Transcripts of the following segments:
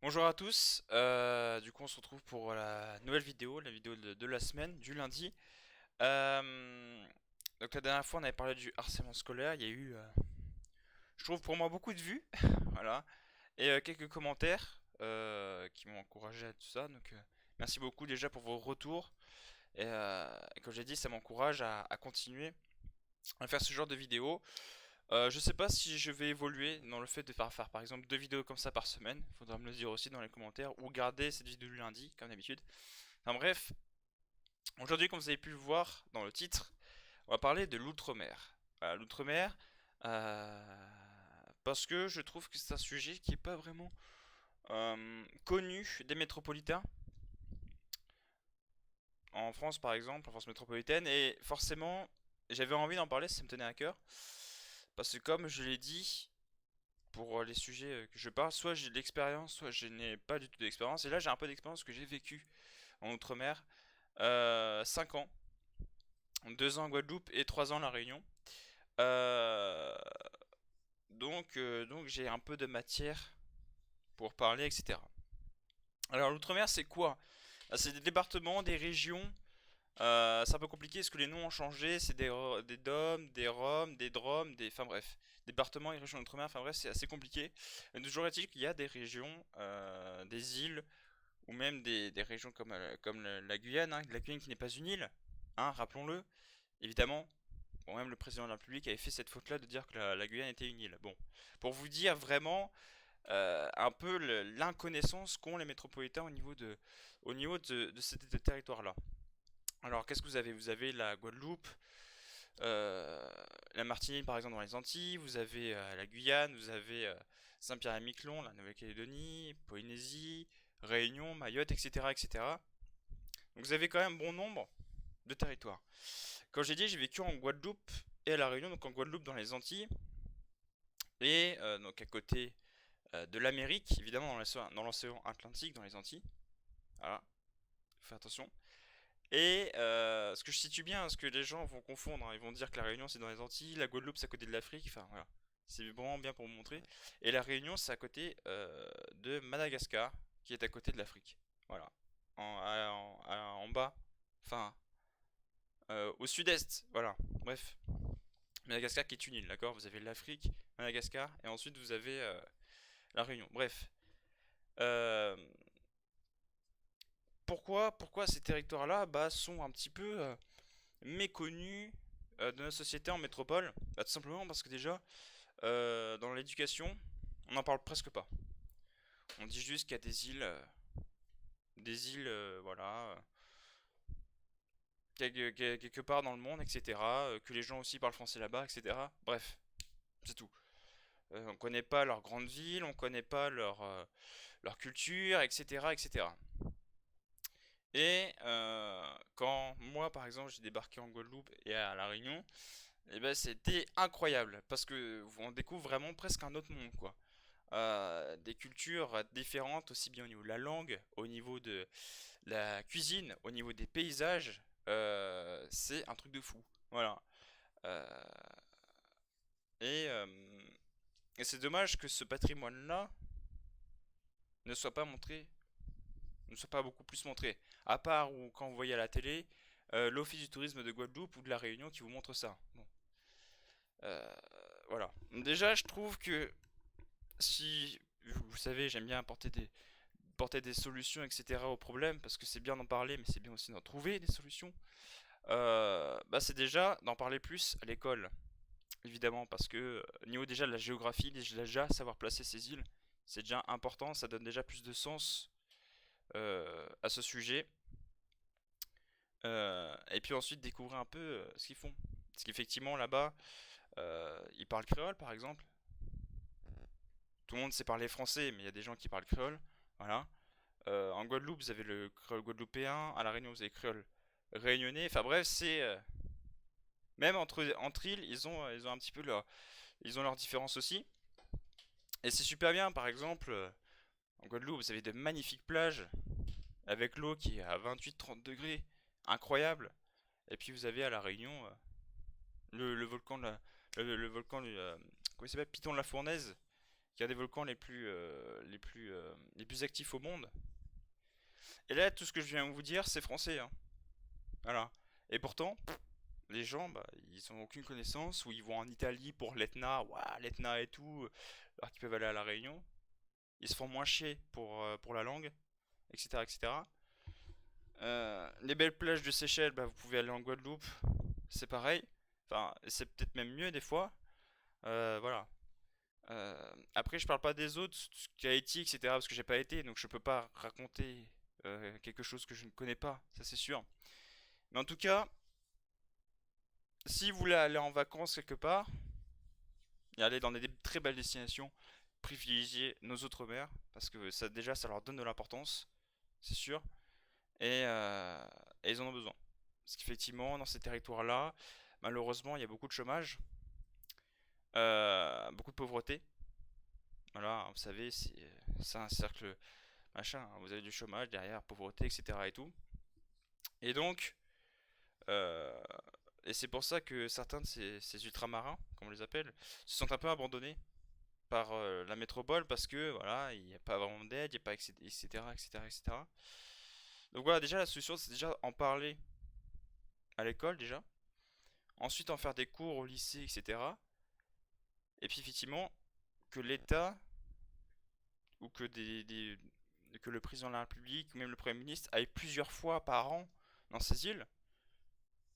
Bonjour à tous, du coup on se retrouve pour la nouvelle vidéo, la vidéo de la semaine, du lundi. Donc la dernière fois on avait parlé du harcèlement scolaire, il y a eu, je trouve pour moi beaucoup de vues, voilà, et quelques commentaires qui m'ont encouragé à tout ça. Donc merci beaucoup déjà pour vos retours, et comme j'ai dit ça m'encourage à continuer à faire ce genre de vidéos. Je sais pas si je vais évoluer dans le fait de faire par exemple deux vidéos comme ça par semaine. Faudra me le dire aussi dans les commentaires ou garder cette vidéo du lundi comme d'habitude. Enfin bref, aujourd'hui comme vous avez pu le voir dans le titre, on va parler de l'outre-mer. Voilà, l'outre-mer, parce que je trouve que c'est un sujet qui est pas vraiment connu des métropolitains. En France par exemple, en France métropolitaine, et forcément j'avais envie d'en parler, ça me tenait à cœur. Parce que comme je l'ai dit, pour les sujets que je parle, soit j'ai de l'expérience, soit je n'ai pas du tout d'expérience. Et là, j'ai un peu d'expérience que j'ai vécu en Outre-mer. 5 ans, 2 ans en Guadeloupe et 3 ans à La Réunion. Euh, donc j'ai un peu de matière pour parler, etc. Alors l'Outre-mer, c'est quoi? C'est des départements, des régions. C'est un peu compliqué parce que les noms ont changé. C'est des DOM, des ROM, des DROM, des... Enfin bref. Départements et régions d'outre-mer, enfin bref, c'est assez compliqué. Mais toujours est-il qu'il y a des régions, des îles, ou même des régions comme la Guyane, hein, la Guyane qui n'est pas une île, hein, rappelons-le. Évidemment, bon, même le président de la République avait fait cette faute-là de dire que la Guyane était une île. Bon, pour vous dire vraiment un peu l'inconnaissance qu'ont les métropolitains au niveau de ces territoires-là. Alors, qu'est-ce que vous avez? Vous avez la Guadeloupe, euh, la Martinique par exemple dans les Antilles, vous avez la Guyane, vous avez Saint-Pierre-et-Miquelon, la Nouvelle-Calédonie, Polynésie, Réunion, Mayotte, etc., etc. Donc vous avez quand même bon nombre de territoires. Comme j'ai dit, j'ai vécu en Guadeloupe et à la Réunion, donc en Guadeloupe dans les Antilles, et donc à côté de l'Amérique, évidemment dans l'océan Atlantique, dans les Antilles. Voilà, faut faire attention. Et ce que je situe bien, parce que les gens vont confondre, hein, ils vont dire que la Réunion c'est dans les Antilles, la Guadeloupe c'est à côté de l'Afrique, enfin voilà. C'est vraiment bien pour vous montrer. Et la Réunion c'est à côté de Madagascar, qui est à côté de l'Afrique. Voilà. En bas, enfin au sud-est, voilà. Bref, Madagascar qui est une île, d'accord? Vous avez l'Afrique, Madagascar, et ensuite vous avez la Réunion. Bref. Euh, pourquoi ces territoires-là bah, sont un petit peu méconnus de notre société en métropole? Bah, tout simplement parce que déjà, dans l'éducation, on n'en parle presque pas. On dit juste qu'il y a des îles, voilà, quelque part dans le monde, etc. Que les gens aussi parlent français là-bas, etc. Bref, c'est tout. On connaît pas leur grande ville, on connaît pas leur culture, etc., etc. Et quand moi, par exemple, j'ai débarqué en Guadeloupe et à La Réunion, et ben c'était incroyable parce que on découvre vraiment presque un autre monde, quoi. Des cultures différentes, aussi bien au niveau de la langue, au niveau de la cuisine, au niveau des paysages. C'est un truc de fou. Voilà. Euh, et euh, et c'est dommage que ce patrimoine-là ne soit pas montré, ne soit pas beaucoup plus montré. À part ou quand vous voyez à la télé l'Office du tourisme de Guadeloupe ou de la Réunion qui vous montre ça. Bon. Euh, voilà. Déjà, je trouve que si vous savez, j'aime bien porter des solutions, etc. aux problèmes, parce que c'est bien d'en parler, mais c'est bien aussi d'en trouver des solutions. Bah c'est déjà d'en parler plus à l'école, évidemment, parce que au niveau déjà de la géographie, déjà savoir placer ces îles, c'est déjà important, ça donne déjà plus de sens à ce sujet. Et puis ensuite découvrir un peu ce qu'ils font. Parce qu'effectivement là-bas, ils parlent créole par exemple. Tout le monde sait parler français, mais il y a des gens qui parlent créole. Voilà. En Guadeloupe, vous avez le créole guadeloupéen. À La Réunion, vous avez le créole réunionnais. Enfin bref, c'est même entre îles, ils ont un petit peu ils ont leurs différences aussi. Et c'est super bien. Par exemple, en Guadeloupe, vous avez de magnifiques plages avec l'eau qui est à 28-30 degrés, incroyable. Et puis vous avez à La Réunion le volcan le volcan comment il s'appelle, Piton de la Fournaise, qui a des volcans les plus actifs au monde. Et là, tout ce que je viens de vous dire, c'est français, hein. Voilà. Et pourtant, les gens, bah, ils ont aucune connaissance, ou ils vont en Italie pour l'Etna, ouah, l'Etna et tout, alors qu'ils peuvent aller à La Réunion. Ils se font moins chier pour la langue, etc., etc. Les belles plages de Seychelles, bah, vous pouvez aller en Guadeloupe, c'est pareil. Enfin, c'est peut-être même mieux des fois. Voilà. Après, je parle pas des autres, tout ce qui est Haïti, etc., parce que j'ai pas été, donc je peux pas raconter quelque chose que je ne connais pas, ça c'est sûr. Mais en tout cas, si vous voulez aller en vacances quelque part, et aller dans des très belles destinations, privilégiez nos outre-mer, parce que ça déjà ça leur donne de l'importance, c'est sûr, et, et ils en ont besoin. Parce qu'effectivement, dans ces territoires-là, malheureusement, il y a beaucoup de chômage, beaucoup de pauvreté. Voilà, vous savez, c'est un cercle machin, hein. Vous avez du chômage derrière, pauvreté, etc. et tout. Et donc, euh, et c'est pour ça que certains de ces ultramarins, comme on les appelle, se sentent un peu abandonnés par la métropole parce que voilà, il n'y a pas vraiment d'aide, il n'y a pas etc., etc., etc. Donc voilà, déjà la solution c'est déjà en parler à l'école déjà, ensuite en faire des cours au lycée, etc. Et puis effectivement que l'État ou que le président de la République ou même le Premier ministre aille plusieurs fois par an dans ces îles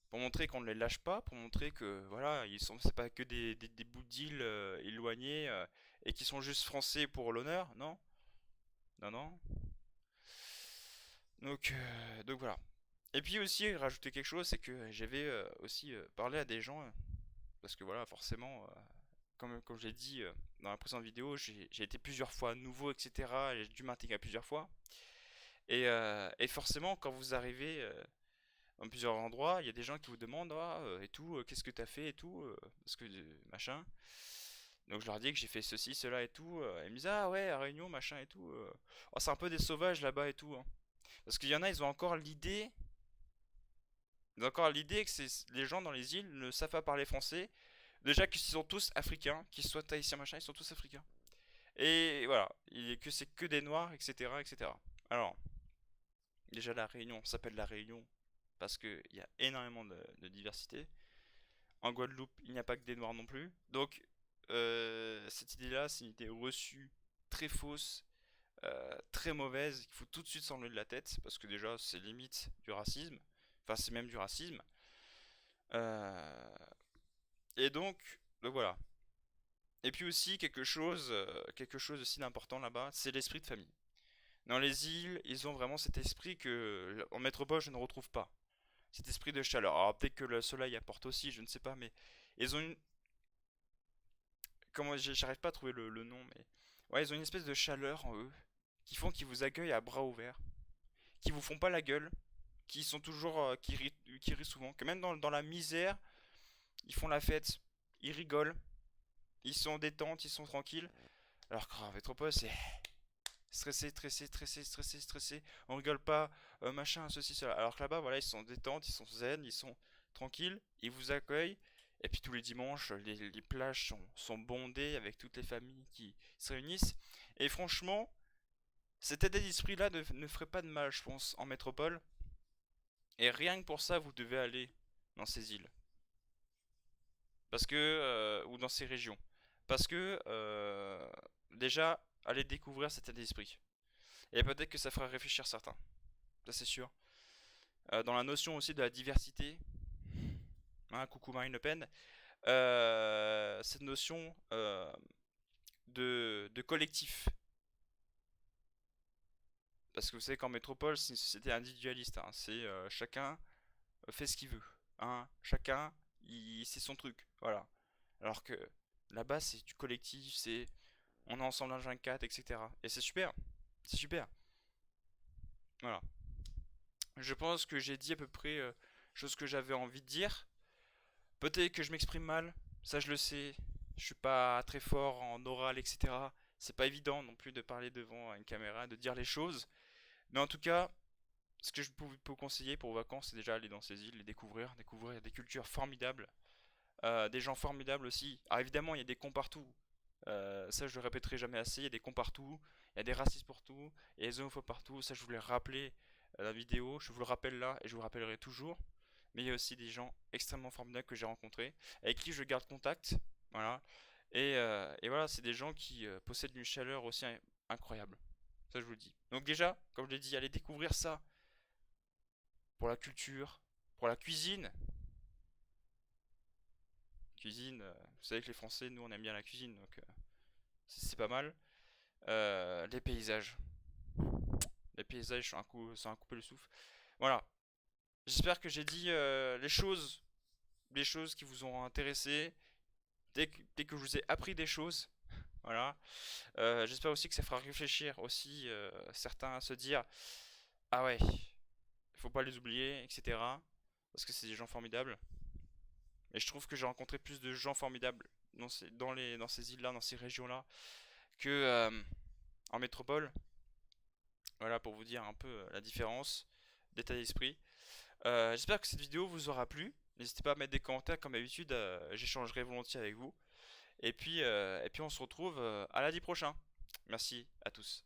pour montrer qu'on ne les lâche pas, pour montrer que voilà, c'est pas que des bouts d'îles éloignés et qui sont juste français pour l'honneur, non, non, non. Donc voilà. Et puis aussi rajouter quelque chose, c'est que j'avais aussi parlé à des gens, parce que voilà, forcément, comme j'ai dit dans la précédente vidéo, j'ai été plusieurs fois à nouveau, etc. Et j'ai dû m'intégrer plusieurs fois. Et forcément, quand vous arrivez dans plusieurs endroits, il y a des gens qui vous demandent ah, et tout, qu'est-ce que t'as fait et tout, parce que machin. Donc je leur dis que j'ai fait ceci, cela et tout. Ils me disent ah ouais, à Réunion, machin et tout. Oh, c'est un peu des sauvages là-bas et tout, hein. Parce qu'il y en a, ils ont encore l'idée que les gens dans les îles ne savent pas parler français. Déjà qu'ils sont tous africains, qu'ils soient tahitiens, machin, ils sont tous africains. Et voilà, que c'est que des noirs, etc., etc. Alors, déjà la Réunion s'appelle la Réunion parce qu'il y a énormément de diversité. En Guadeloupe, il n'y a pas que des noirs non plus. Donc, cette idée-là, c'est une idée reçue, très fausse, très mauvaise, qu'il faut tout de suite s'enlever de la tête, parce que déjà, c'est limite du racisme. Enfin, c'est même du racisme. Euh, et donc voilà. Et puis aussi, quelque chose aussi d'important là-bas, c'est l'esprit de famille. Dans les îles, ils ont vraiment cet esprit que en métropole, je ne retrouve pas. Cet esprit de chaleur. Alors peut-être que le soleil apporte aussi, je ne sais pas, mais ils ont une... Comment j'arrive pas à trouver le nom, mais... Ouais, ils ont une espèce de chaleur en eux, qui font qu'ils vous accueillent à bras ouverts, qui vous font pas la gueule, qui sont toujours... qui rient souvent, que même dans la misère, ils font la fête, ils rigolent, ils sont en détente, ils sont tranquilles. Alors qu'en métropole, c'est stressé, stressé, stressé, stressé, stressé, on rigole pas, machin, ceci, cela. Alors que là-bas, voilà, ils sont en détente, ils sont zen, ils sont tranquilles, ils vous accueillent. Et puis tous les dimanches, les plages sont bondées avec toutes les familles qui se réunissent. Et franchement, cet état d'esprit-là ne ferait pas de mal, je pense, en métropole. Et rien que pour ça, vous devez aller dans ces îles. Parce que, ou dans ces régions. Parce que, déjà, allez découvrir cet état d'esprit. Et peut-être que ça fera réfléchir certains. Ça, c'est sûr. Dans la notion aussi de la diversité, hein, coucou Marine Le Pen, cette notion de collectif. Parce que vous savez qu'en métropole, c'est une société individualiste, hein. C'est chacun fait ce qu'il veut, hein. Chacun, c'est son truc. Voilà. Alors que là-bas, c'est du collectif, c'est on est ensemble dans 24, etc. Et c'est super. C'est super. Voilà. Je pense que j'ai dit à peu près chose que j'avais envie de dire. Peut-être que je m'exprime mal, ça je le sais. Je suis pas très fort en oral, etc. C'est pas évident non plus de parler devant une caméra, de dire les choses. Mais en tout cas, ce que je peux vous conseiller pour vos vacances, c'est déjà aller dans ces îles, les découvrir des cultures formidables, des gens formidables aussi. Alors évidemment, il y a des cons partout. Ça, je le répéterai jamais assez. Il y a des cons partout, il y a des racistes partout, il y a des homophobes partout. Ça, je voulais le rappeler à la vidéo. Je vous le rappelle là et je vous le rappellerai toujours. Mais il y a aussi des gens extrêmement formidables que j'ai rencontrés, avec qui je garde contact. Voilà. Et voilà, c'est des gens qui possèdent une chaleur aussi incroyable. Ça, je vous le dis. Donc déjà, comme je l'ai dit, allez découvrir ça pour la culture, pour la cuisine. Cuisine, vous savez que les Français, nous, on aime bien la cuisine, donc c'est pas mal. Les paysages. Les paysages sont un coupé le souffle. Voilà. J'espère que j'ai dit les choses qui vous ont intéressé. Dès que je vous ai appris des choses. Voilà. J'espère aussi que ça fera réfléchir aussi certains à se dire, ah ouais, il faut pas les oublier, etc. Parce que c'est des gens formidables. Et je trouve que j'ai rencontré plus de gens formidables dans ces îles-là, dans ces régions-là, que en métropole. Voilà pour vous dire un peu la différence d'état d'esprit. J'espère que cette vidéo vous aura plu. N'hésitez pas à mettre des commentaires comme d'habitude, j'échangerai volontiers avec vous. Et puis on se retrouve à lundi prochain. Merci à tous.